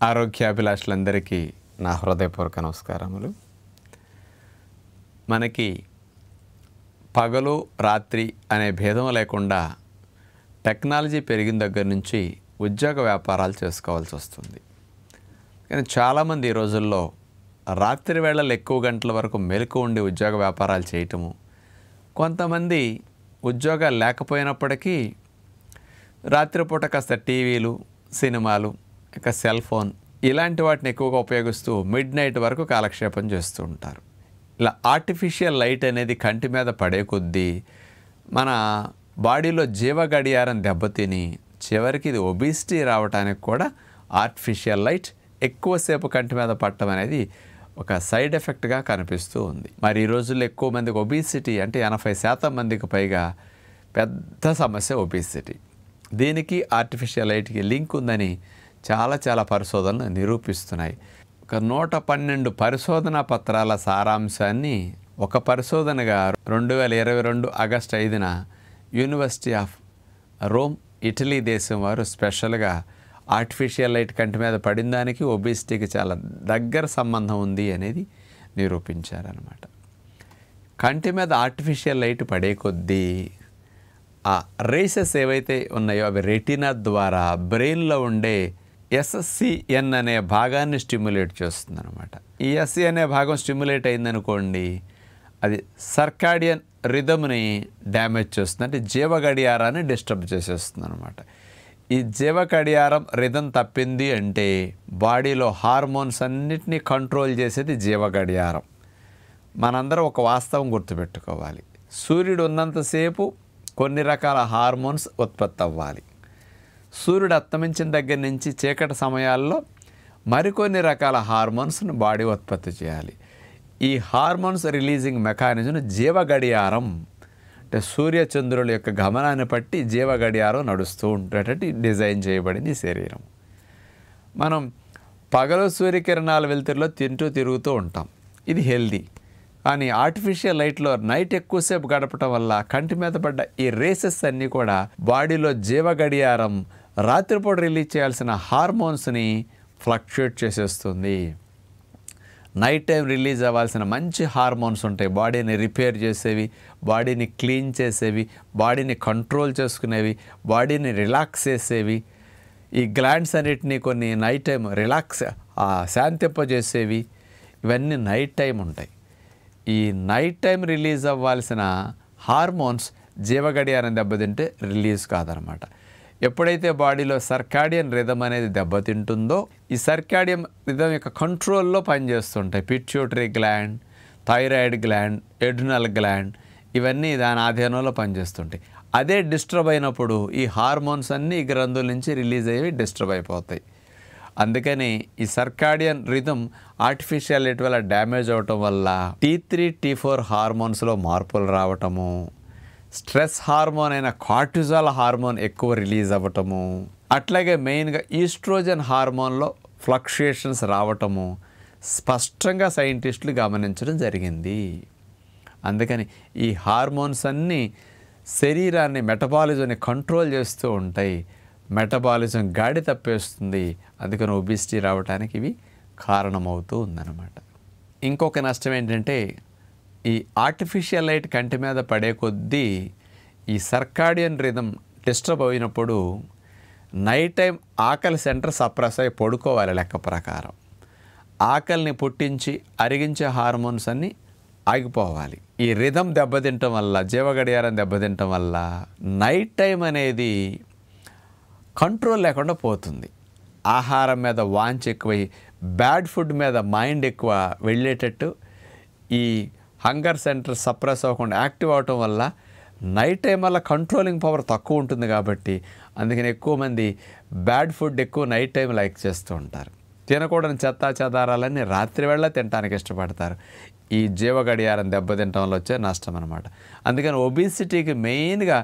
ఆరోగ్యాభిలాషులందరికీ నా హృదయపూర్వక నమస్కారములు. మనకి పగలు రాత్రి అనే భేదం లేకుండా టెక్నాలజీ పెరిగిన దగ్గర నుంచి ఉద్యోగ వ్యాపారాలు చేసుకోవాల్సి వస్తుంది. కానీ చాలామంది ఈ రోజుల్లో రాత్రి వేళలు ఎక్కువ గంటల వరకు మెలకు ఉండి ఉద్యోగ వ్యాపారాలు చేయటము, కొంతమంది ఉద్యోగాలు లేకపోయినప్పటికీ రాత్రిపూట కాస్త టీవీలు, సినిమాలు, ఇక సెల్ ఫోన్ ఇలాంటి వాటిని ఎక్కువగా ఉపయోగిస్తూ మిడ్ నైట్ వరకు కాలక్షేపం చేస్తూ ఉంటారు. ఇలా ఆర్టిఫిషియల్ లైట్ అనేది కంటి మీద పడే కొద్దీ మన బాడీలో జీవ గడియారం దెబ్బతిని చివరికి ఇది ఒబిసిటీ రావడానికి కూడా ఆర్టిఫిషియల్ లైట్ ఎక్కువసేపు కంటి మీద పట్టడం అనేది ఒక సైడ్ ఎఫెక్ట్గా కనిపిస్తూ ఉంది. మరి ఈ రోజుల్లో ఎక్కువ మందికి ఒబిసిటీ అంటే 80% మందికి పైగా పెద్ద సమస్య ఒబిసిటీ. దీనికి ఆర్టిఫిషియల్ లైట్కి లింక్ ఉందని చాలా పరిశోధనలు నిరూపిస్తున్నాయి. ఒక 112 పరిశోధనా పత్రాల సారాంశాన్ని ఒక పరిశోధనగా 2022 ఆగస్టు 5న యూనివర్సిటీ ఆఫ్ రోమ్ ఇటలీ దేశం వారు స్పెషల్గా ఆర్టిఫిషియల్ లైట్ కంటి మీద పడిన దానికి ఒబిసిటీకి చాలా దగ్గర సంబంధం ఉంది అనేది నిరూపించారనమాట. కంటి మీద ఆర్టిఫిషియల్ లైట్ పడే కొద్దీ ఆ రేసెస్ ఏవైతే ఉన్నాయో అవి రెటీనా ద్వారా బ్రెయిన్లో ఉండే SCN అనే భాగాన్ని స్టిమ్యులేట్ చేస్తుంది అనమాట. ఈ SC అనే భాగం స్టిమ్యులేట్ అయిందనుకోండి, అది సర్కాడియన్ రిథమ్ని డ్యామేజ్ చేస్తుంది, అంటే జీవ గడియారాన్ని డిస్టర్బ్ చేసేస్తుంది అనమాట. ఈ జీవ గడియారం రిథమ్ తప్పింది అంటే బాడీలో హార్మోన్స్ అన్నిటినీ కంట్రోల్ చేసేది జీవ గడియారం. మనందరం ఒక వాస్తవం గుర్తుపెట్టుకోవాలి, సూర్యుడు ఉన్నంతసేపు కొన్ని రకాల హార్మోన్స్ ఉత్పత్తి అవ్వాలి. సూర్యుడు అస్తమించిన దగ్గర నుంచి చీకటి సమయాల్లో మరికొన్ని రకాల హార్మోన్స్ను బాడీ ఉత్పత్తి చేయాలి. ఈ హార్మోన్స్ రిలీజింగ్ మెకానిజం జీవ గడియారం, అంటే సూర్యచంద్రుల యొక్క గమనాన్ని బట్టి జీవ గడియారం నడుస్తూ ఉండేటట్టు డిజైన్ చేయబడింది శరీరం. మనం పగలు సూర్యకిరణాల వెలుతురులో తిరుగుతూ ఉంటాం, ఇది హెల్దీ. కానీ ఆర్టిఫిషియల్ లైట్లో నైట్ ఎక్కువసేపు గడపటం వల్ల కంటి మీద పడ్డ ఈ రేసెస్ అన్నీ కూడా బాడీలో జీవ గడియారం రాత్రిపూట రిలీజ్ చేయాల్సిన హార్మోన్స్ని ఫ్లక్చుయేట్ చేసేస్తుంది. నైట్ టైం రిలీజ్ అవ్వాల్సిన మంచి హార్మోన్స్ ఉంటాయి, బాడీని రిపేర్ చేసేవి, బాడీని క్లీన్ చేసేవి, బాడీని కంట్రోల్ చేసుకునేవి, బాడీని రిలాక్స్ చేసేవి. ఈ గ్లాండ్స్ అన్నిటినీ కొన్ని నైట్ టైం శాంతింపజేసేవి, ఇవన్నీ నైట్ టైం ఉంటాయి. ఈ నైట్ టైం రిలీజ్ అవ్వాల్సిన హార్మోన్స్ జీవ గడియారం దెబ్బతింటే రిలీజ్ కాదనమాట. ఎప్పుడైతే బాడీలో సర్కాడియన్ రిథమ్ అనేది దెబ్బతింటుందో ఈ సర్కాడియన్ రిథమ్ యొక్క కంట్రోల్లో పనిచేస్తుంటాయి pituitary gland, thyroid gland, adrenal gland, ఇవన్నీ దాని ఆధీనంలో పనిచేస్తుంటాయి. అదే డిస్టర్బ్ అయినప్పుడు ఈ హార్మోన్స్ అన్నీ ఈ గ్రంథుల నుంచి రిలీజ్ అయ్యి డిస్టర్బ్ అయిపోతాయి. అందుకని ఈ సర్కాడియన్ రిథమ్ ఆర్టిఫిషియల్ లైట్ వల్ల డ్యామేజ్ అవటం వల్ల T3, T4 హార్మోన్స్లో మార్పులు రావటము, స్ట్రెస్ హార్మోన్ అయిన కార్టిజాల్ హార్మోన్ ఎక్కువ రిలీజ్ అవ్వటము, అట్లాగే మెయిన్గా ఈస్ట్రోజన్ హార్మోన్లో ఫ్లక్చుయేషన్స్ రావటము స్పష్టంగా సైంటిస్టులు గమనించడం జరిగింది. అందుకని ఈ హార్మోన్స్ అన్నీ శరీరాన్ని, మెటబాలిజంని కంట్రోల్ చేస్తూ ఉంటాయి. మెటబాలిజం గాడి తప్పేస్తుంది, అందుకని ఒబిసిటీ రావడానికి ఇవి కారణమవుతూ ఉందన్నమాట. ఇంకొక నష్టం ఏంటంటే ఈ ఆర్టిఫిషియల్ లైట్ కంటి మీద పడే కొద్దీ ఈ సర్కాడియన్ రిథమ్ డిస్టర్బ్ అయినప్పుడు నైట్ టైం ఆకలి సెంటర్ సప్రెస్ అయి పడుకోవాలి. లెక్క ప్రకారం ఆకలిని పుట్టించి అరిగించే హార్మోన్స్ అన్నీ ఆగిపోవాలి. ఈ రిథమ్ దెబ్బతింటం వల్ల, జీవ గడియారం దెబ్బతింటం వల్ల నైట్ టైం అనేది కంట్రోల్ లేకుండా పోతుంది. ఆహారం మీద వాంచ్ ఎక్కువై బ్యాడ్ ఫుడ్ మీద మైండ్ ఎక్కువ వెళ్ళేటట్టు ఈ హంగర్ సెంటర్ సప్రెస్ అవ్వకుండా యాక్టివ్ అవటం వల్ల నైట్ టైం వల్ల కంట్రోలింగ్ పవర్ తక్కువ ఉంటుంది. కాబట్టి అందుకని ఎక్కువ మంది బ్యాడ్ ఫుడ్ ఎక్కువ నైట్ టైం లైక్ చేస్తూ ఉంటారు. తినకూడని చెత్తా చెదారాలన్నీ రాత్రి వేళ తినడానికి ఇష్టపడతారు. ఈ జీవ గడియారం దెబ్బతింటం వల్ల వచ్చే నష్టం అనమాట. అందుకని ఒబిసిటీకి మెయిన్గా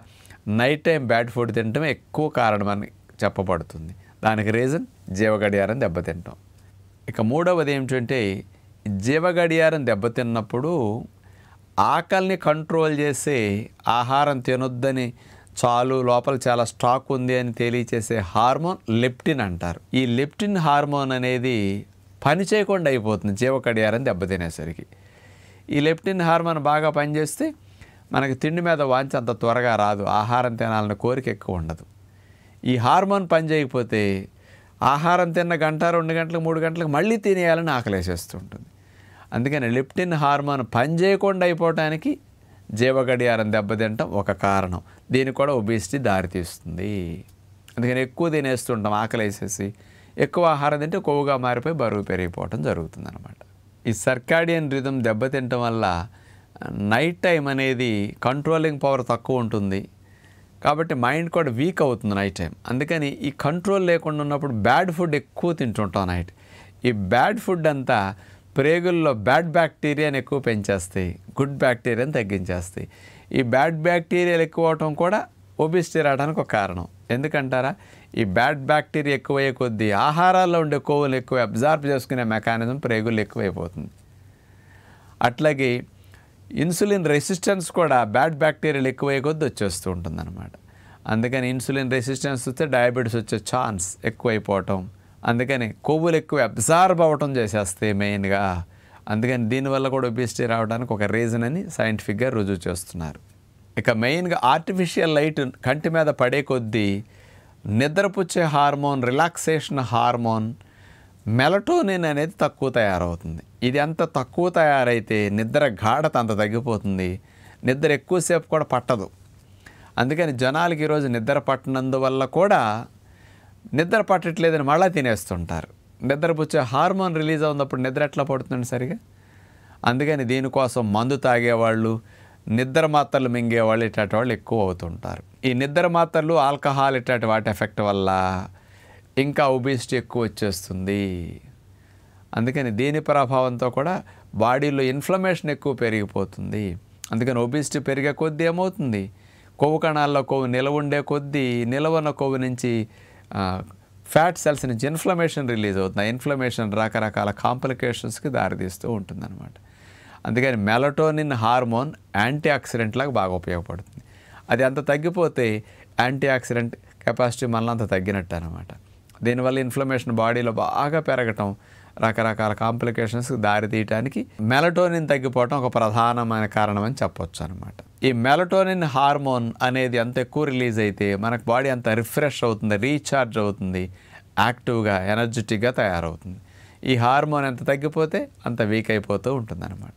నైట్ టైం బ్యాడ్ ఫుడ్ తినటమే ఎక్కువ కారణమని చెప్పబడుతుంది. దానికి రీజన్ జీవ గడియారం దెబ్బతింటాం. ఇక మూడవది ఏమిటంటే జీవ గడియారం దెబ్బతిన్నప్పుడు ఆకలిని కంట్రోల్ చేసే ఆహారం తినొద్దని చాలు లోపల చాలా స్టాక్ ఉంది అని తెలియచేసే హార్మోన్ లెప్టిన్ అంటారు. ఈ లెప్టిన్ హార్మోన్ అనేది పని చేయకుండా అయిపోతుంది జీవకడియారం దెబ్బతినేసరికి. ఈ లెప్టిన్ హార్మోన్ బాగా పనిచేస్తే మనకి తిండి మీద వాంఛ అంత త్వరగా రాదు, ఆహారం తినాలన్న కోరిక ఎక్కువ ఉండదు. ఈ హార్మోన్ పని చేయకపోతే ఆహారం తిన్న గంట 2 గంటలకు 3 గంటలకు మళ్ళీ తినేయాలని ఆకలేసేస్తూ ఉంటుంది. అందుకని లెప్టిన్ హార్మోన్ పని చేయకుండా అయిపోవటానికి జీవగడియారం దెబ్బతింటాం ఒక కారణం. దీనికి కూడా ఒబేసిటీ దారితీస్తుంది. అందుకని ఎక్కువ తినేస్తుంటాం, ఆకలేసేసి ఎక్కువ ఆహారం తింటే కొవ్వుగా మారిపోయి బరువు పెరిగిపోవటం జరుగుతుంది అనమాట. ఈ సర్కాడియన్ రిథం దెబ్బతింటం వల్ల నైట్ టైం అనేది కంట్రోలింగ్ పవర్ తక్కువ ఉంటుంది, కాబట్టి మైండ్ కూడా వీక్ అవుతుంది నైట్ టైం. అందుకని ఈ కంట్రోల్ లేకుండా ఉన్నప్పుడు బ్యాడ్ ఫుడ్ ఎక్కువ తింటుంటాం నైట్. ఈ బ్యాడ్ ఫుడ్ అంతా ప్రేగుల్లో బ్యాడ్ బ్యాక్టీరియాని ఎక్కువ పెంచేస్తాయి, గుడ్ బ్యాక్టీరియాని తగ్గించేస్తాయి. ఈ బ్యాడ్ బ్యాక్టీరియాలు ఎక్కువ అవటం కూడా ఒబేసిటీ రావడానికి ఒక కారణం. ఎందుకంటారా, ఈ బ్యాడ్ బ్యాక్టీరియా ఎక్కువయ్యే కొద్దీ ఆహారాల్లో ఉండే కొవ్వులు ఎక్కువ అబ్జార్బ్ చేసుకునే మెకానిజం ప్రేగులు ఎక్కువైపోతుంది. అట్లాగే ఇన్సులిన్ రెసిస్టెన్స్ కూడా బ్యాడ్ బ్యాక్టీరియాలు ఎక్కువయ్యే కొద్దీ వచ్చేస్తూ ఉంటుంది అనమాట. అందుకని ఇన్సులిన్ రెసిస్టెన్స్ వస్తే డయాబెటీస్ వచ్చే ఛాన్స్ ఎక్కువైపోవటం, అందుకని కొవ్వులు ఎక్కువ అబ్జార్బ్ అవ్వటం చేసేస్తాయి మెయిన్గా. అందుకని దీనివల్ల కూడా ఒబేసిటీ రావడానికి ఒక రీజన్ అని సైంటిఫిక్గా రుజువు చేస్తున్నారు. ఇక మెయిన్గా ఆర్టిఫిషియల్ లైట్ కంటి మీద పడే కొద్దీ నిద్రపుచ్చే హార్మోన్, రిలాక్సేషన్ హార్మోన్ మెలటోనిన్ అనేది తక్కువ తయారవుతుంది. ఇది అంత తక్కువ తయారైతే నిద్ర గాఢత అంత తగ్గిపోతుంది, నిద్ర ఎక్కువసేపు కూడా పట్టదు. అందుకని జనాలకి ఈరోజు నిద్ర పట్టనందువల్ల కూడా నిద్ర పట్టట్లేదని మళ్ళీ తినేస్తుంటారు. నిద్రపుచ్చే హార్మోన్ రిలీజ్ అవునప్పుడు నిద్ర ఎట్లా పడుతుందండి సరిగా? అందుకని దీనికోసం మందు తాగేవాళ్ళు, నిద్ర మాత్రలు మింగేవాళ్ళు ఇట్లాంటి వాళ్ళు ఎక్కువ అవుతుంటారు. ఈ నిద్ర మాత్రలు, ఆల్కహాల్ ఇట్లాంటి వాటి ఎఫెక్ట్ వల్ల ఇంకా ఒబేసిటీ ఎక్కువ వచ్చేస్తుంది. అందుకని దీని ప్రభావంతో కూడా బాడీలో ఇన్ఫ్లమేషన్ ఎక్కువ పెరిగిపోతుంది. అందుకని ఒబేసిటీ పెరిగే కొద్దీ ఏమవుతుంది, కొవ్వు కణాల్లో కొవ్వు నిలవ ఉండే కొద్దీ నిలవన్న కొవ్వు నుంచి ఫ్యాట్ సెల్స్ నుంచి ఇన్ఫ్లమేషన్ రిలీజ్ అవుతుంది. ఆ ఇన్ఫ్లమేషన్ రకరకాల కాంప్లికేషన్స్కి దారితీస్తూ ఉంటుందన్నమాట. అందుకని మెలటోనిన్ హార్మోన్ యాంటీ ఆక్సిడెంట్ లాగా బాగా ఉపయోగపడుతుంది. అది అంత తగ్గిపోతే యాంటీ ఆక్సిడెంట్ కెపాసిటీ మళ్ళీ అంత తగ్గినట్టు అనమాట. దీనివల్ల ఇన్ఫ్లమేషన్ బాడీలో బాగా పెరగటం, రకరకాల కాంప్లికేషన్స్కి దారితీయటానికి మెలటోనిన్ తగ్గిపోవటం ఒక ప్రధానమైన కారణం అని చెప్పొచ్చు అనమాట. ఈ మెలటోనిన్ హార్మోన్ అనేది అంత ఎక్కువ రిలీజ్ అయితే మనకు బాడీ అంత రిఫ్రెష్ అవుతుంది, రీఛార్జ్ అవుతుంది, యాక్టివ్గా ఎనర్జెటిక్గా తయారవుతుంది. ఈ హార్మోన్ ఎంత తగ్గిపోతే అంత వీక్ అయిపోతూ ఉంటుందన్నమాట.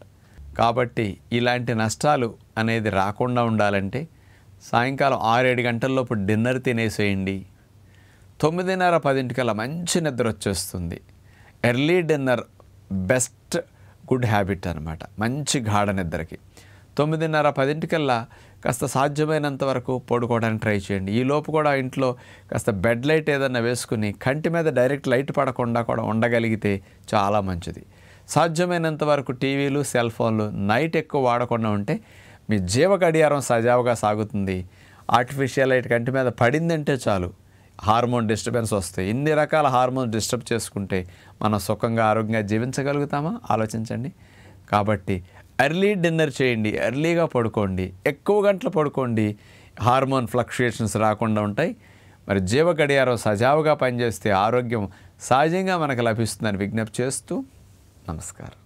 కాబట్టి ఇలాంటి నష్టాలు అనేది రాకుండా ఉండాలంటే సాయంకాలం 6-7 గంటల్లోపు డిన్నర్ తినేసేయండి. 9:30-10 మంచి నిద్ర వచ్చేస్తుంది. Early dinner best good habit అనమాట, మంచి గాఢ నిద్రకి. 9:30-10 కాస్త సాధ్యమైనంత వరకు పడుకోవడానికి ట్రై చేయండి. ఈ లోపు కూడా ఇంట్లో కాస్త బెడ్ లైట్ ఏదన్నా వేసుకుని కంటి మీద డైరెక్ట్ లైట్ పడకుండా కూడా ఉండగలిగితే చాలా మంచిది. సాధ్యమైనంత వరకు టీవీలు, సెల్ ఫోన్లు నైట్ ఎక్కువ వాడకుండా ఉంటే మీ జీవ గడియారం సజావుగా సాగుతుంది. ఆర్టిఫిషియల్ లైట్ కంటి మీద పడిందంటే చాలు హార్మోన్ డిస్టర్బెన్స్ వస్తాయి. ఇన్ని రకాల హార్మోన్ డిస్టర్బ్ చేసుకుంటే మనం సుఖంగా ఆరోగ్యంగా జీవించగలుగుతామా? ఆలోచించండి. కాబట్టి ఎర్లీ డిన్నర్ చేయండి, ఎర్లీగా పడుకోండి, ఎక్కువ గంటలు పడుకోండి, హార్మోన్ ఫ్లక్చుయేషన్స్ రాకుండా ఉంటాయి. మరి జీవ గడియారం సజావుగా పనిచేస్తే ఆరోగ్యం సహజంగా మనకు లభిస్తుందని విజ్ఞప్తి చేస్తూ నమస్కారం.